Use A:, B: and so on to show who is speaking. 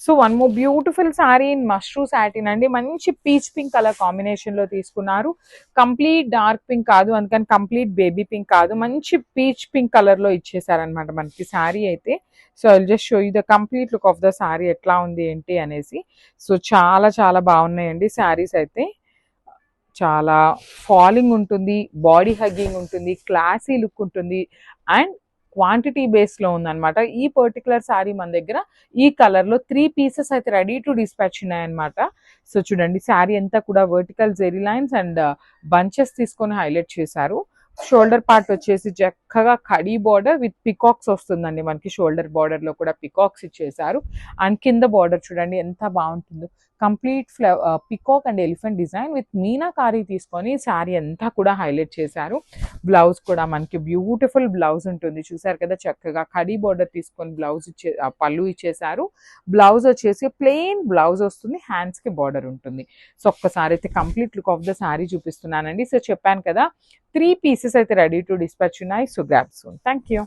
A: So one more beautiful sorry in mashru satin అండి. మంచి peach pink colour combination లో తీసుకున్నారు. కంప్లీట్ డార్క్ పింక్ కాదు, అందుకని కంప్లీట్ బేబీ పింక్ కాదు, మంచి పీచ్ పింక్ కలర్ లో ఇచ్చేసారనమాట మనకి సారీ అయితే. So I just show you the complete look of the sorry ఎట్లా ఉంది ఏంటి అనేసి. సో చాలా చాలా బాగున్నాయండి శారీస్ అయితే. చాలా ఫాలింగ్ ఉంటుంది, బాడీ హగ్గింగ్ ఉంటుంది, క్లాసీ లుక్ ఉంటుంది అండ్ క్వాంటిటీ బేస్లో ఉందన్నమాట. ఈ పర్టికులర్ శారీ మన దగ్గర ఈ కలర్లో 3 పీసెస్ అయితే రెడీ టు డిస్పాచ్ ఉన్నాయన్నమాట. సో చూడండి శారీ అంతా కూడా vertical zari lines and bunches తీసుకొని హైలైట్ చేశారు. షోల్డర్ పార్ట్ వచ్చేసి చక్కగా కడీ బార్డర్ విత్ పికాక్స్ వస్తుందండి మనకి. షోల్డర్ బార్డర్ లో కూడా పికాక్స్ ఇచ్చేసారు. అండ్ కింద బార్డర్ చూడండి ఎంత బాగుంటుందో, complete peacock and elephant design with meenakari తీసుకొని శారీ అంతా కూడా హైలైట్ చేశారు. బ్లౌజ్ కూడా మనకి బ్యూటిఫుల్ బ్లౌజ్ ఉంటుంది, చూసారు కదా. చక్కగా కడీ బార్డర్ తీసుకొని బ్లౌజ్ పళ్ళు ఇచ్చేసారు. బ్లౌజ్ వచ్చేసి ప్లెయిన్ బ్లౌజ్ వస్తుంది, హ్యాండ్స్ కి బార్డర్ ఉంటుంది. సో ఒక్కసారి అయితే complete look of the sari చూపిస్తున్నానండి. సో చెప్పాను కదా 3 పీసెస్ అయితే రెడీ టు డిస్పాచ్ ఉన్నాయి. So grab soon. Thank you.